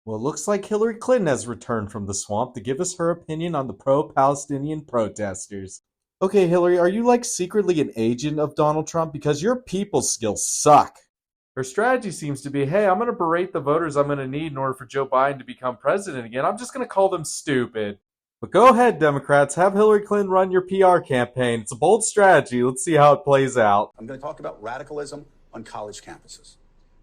Well, it looks like Hillary Clinton has returned from the swamp to give us her opinion on the pro-Palestinian protesters. Okay, Hillary, are you like secretly an agent of Donald Trump? Because your people skills suck. Her strategy seems to be, hey, I'm going to berate the voters I'm going to need in order for Joe Biden to become president again. I'm just going to call them stupid. But go ahead, Democrats. Have Hillary Clinton run your PR campaign. It's a bold strategy. Let's see how it plays out. I'm going to talk about radicalism on college campuses.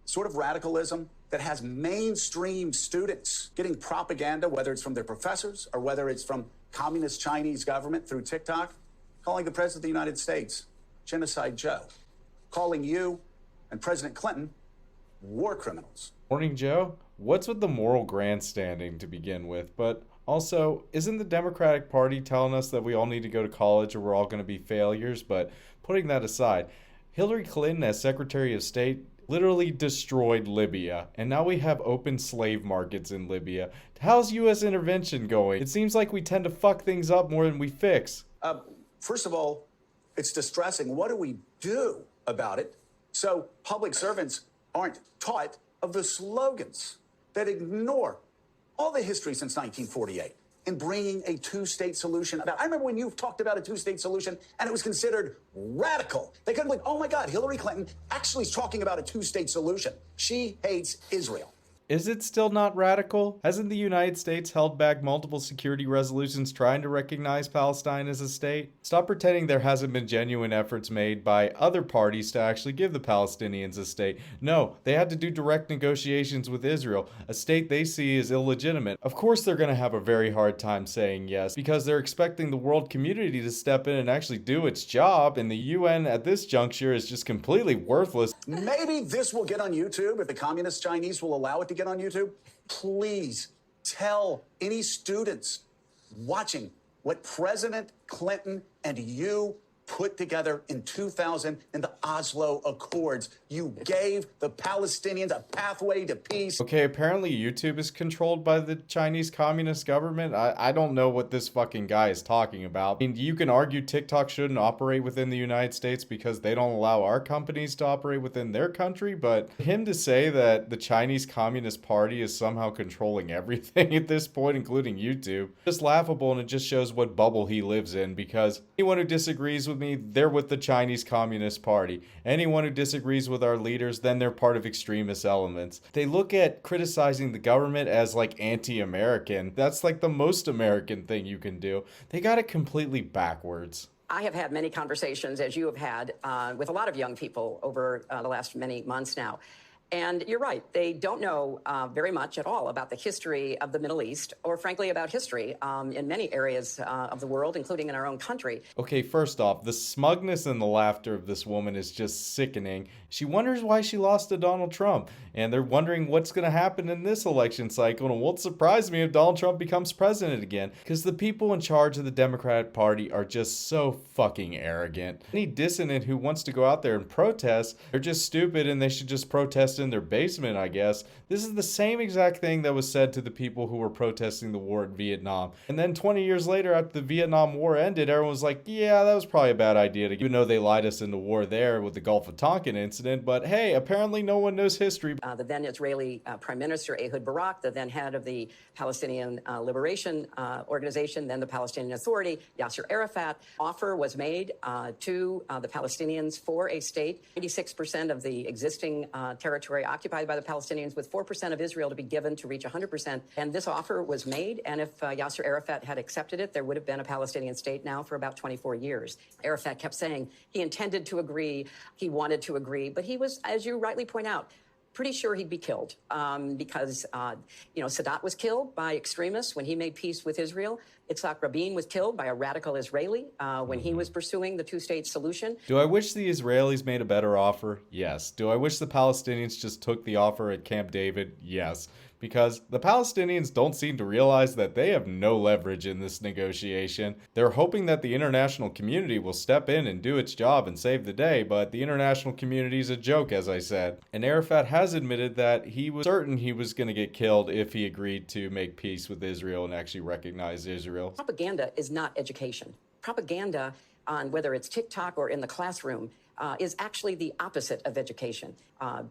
Sort of radicalism that has mainstream students getting propaganda, whether it's from their professors or whether it's from communist Chinese government through TikTok, calling the President of the United States Genocide Joe, calling you and President Clinton war criminals. Morning, Joe. What's with the moral grandstanding to begin with? But also, isn't the Democratic Party telling us that we all need to go to college or we're all going to be failures? But putting that aside, Hillary Clinton, as Secretary of State, literally destroyed Libya, and now we have open slave markets in Libya. How's U.S. intervention going? It seems like we tend to fuck things up more than we fix. First of all, it's distressing. What do we do about it so public servants aren't taught of the slogans that ignore all the history since 1948 in bringing a two-state solution about? I remember when you talked about a two-state solution and it was considered radical. They couldn't believe, oh my God, Hillary Clinton actually is talking about a two-state solution. She hates Israel. Is it still not radical? Hasn't the United States held back multiple security resolutions trying to recognize Palestine as a state? Stop pretending there hasn't been genuine efforts made by other parties to actually give the Palestinians a state. No, they had to do direct negotiations with Israel, a state they see as illegitimate. Of course they're going to have a very hard time saying yes, because they're expecting the world community to step in and actually do its job, and the UN at this juncture is just completely worthless. Maybe this will get on YouTube if the communist Chinese will allow it to get on YouTube. Please tell any students watching what President Clinton and you put together in 2000 in the Oslo Accords. You gave the Palestinians a pathway to peace. Okay, apparently YouTube is controlled by the Chinese Communist government. I don't know what this fucking guy is talking about. I mean, you can argue TikTok shouldn't operate within the United States because they don't allow our companies to operate within their country, but him to say that the Chinese Communist Party is somehow controlling everything at this point, including YouTube, just laughable, and it just shows what bubble he lives in, because anyone who disagrees with me, they're with the Chinese Communist Party. Anyone who disagrees with our leaders, then they're part of extremist elements. They look at criticizing the government as like anti-American. That's like the most American thing you can do. They got it completely backwards. I have had many conversations, as you have had, with a lot of young people over the last many months now. And you're right, they don't know very much at all about the history of the Middle East, or frankly about history in many areas of the world, including in our own country. Okay, first off, the smugness and the laughter of this woman is just sickening. She wonders why she lost to Donald Trump, and they're wondering what's going to happen in this election cycle, and it won't surprise me if Donald Trump becomes president again, because the people in charge of the Democratic Party are just so fucking arrogant. Any dissident who wants to go out there and protest, they're just stupid and they should just protest in their basement, I guess. This is the same exact thing that was said to the people who were protesting the war in Vietnam. And then 20 years later, after the Vietnam War ended, everyone was like, yeah, that was probably a bad idea, even though they lied us into war there with the Gulf of Tonkin incident. But hey, apparently no one knows history. The then Israeli Prime Minister Ehud Barak, the then head of the Palestinian Liberation Organization, then the Palestinian Authority, Yasser Arafat, offer was made to the Palestinians for a state. 96% of the existing territory occupied by the Palestinians, with 4% of Israel to be given to reach 100%. And this offer was made, and if Yasser Arafat had accepted it, there would have been a Palestinian state now for about 24 years. Arafat kept saying he intended to agree, he wanted to agree, but he was, as you rightly point out, pretty sure he'd be killed because, Sadat was killed by extremists when he made peace with Israel. Yitzhak Rabin was killed by a radical Israeli when he was pursuing the two-state solution. Do I wish the Israelis made a better offer? Yes. Do I wish the Palestinians just took the offer at Camp David? Yes. Because the Palestinians don't seem to realize that they have no leverage in this negotiation. They're hoping that the international community will step in and do its job and save the day, but the international community is a joke, as I said. And Arafat has admitted that he was certain he was going to get killed if he agreed to make peace with Israel and actually recognize Israel. Propaganda is not education. Propaganda, on whether it's TikTok or in the classroom, is actually the opposite of education.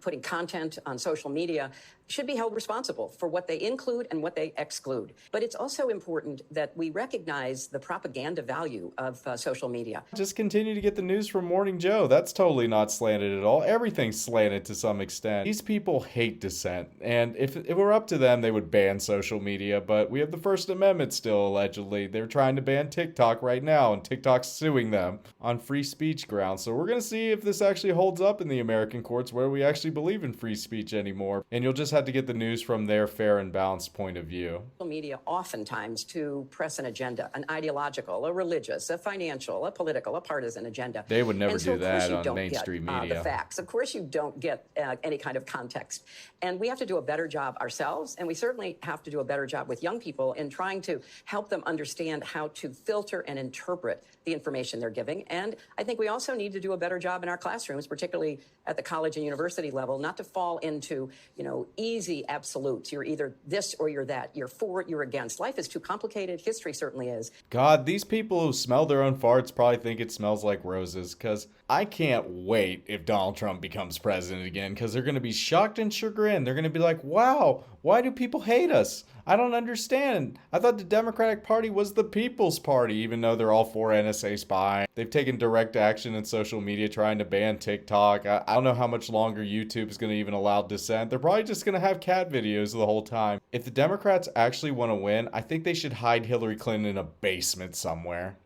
Putting content on social media should be held responsible for what they include and what they exclude. But it's also important that we recognize the propaganda value of social media. Just continue to get the news from Morning Joe. That's totally not slanted at all. Everything's slanted to some extent. These people hate dissent, and if it were up to them, they would ban social media, but we have the First Amendment still, allegedly. They're trying to ban TikTok right now, and TikTok's suing them on free speech grounds. So we're going to see if this actually holds up in the American courts where we actually believe in free speech anymore. And you'll just have to get the news from their fair and balanced point of view. Social media oftentimes to press an agenda, an ideological, a religious, a financial, a political, a partisan agenda. They would never And so, do of course, that you on don't mainstream get, media. the facts. Of course, you don't get any kind of context. And we have to do a better job ourselves, and we certainly have to do a better job with young people in trying to help them understand how to filter and interpret the information they're giving. And I think we also need to do a better job in our classrooms, particularly at the college and university level, not to fall into, easy absolutes. You're either this or you're that. You're for, you're against. Life is too complicated. History certainly is. God, these people who smell their own farts probably think it smells like roses, because I can't wait if Donald Trump becomes president again, because they're going to be shocked and chagrined. They're going to be like, wow, why do people hate us? I don't understand. I thought the Democratic Party was the People's Party, even though they're all for NSA spying. They've taken direct action in social media trying to ban TikTok. I don't know how much longer YouTube is going to even allow dissent. They're probably just going to have cat videos the whole time. If the Democrats actually want to win, I think they should hide Hillary Clinton in a basement somewhere.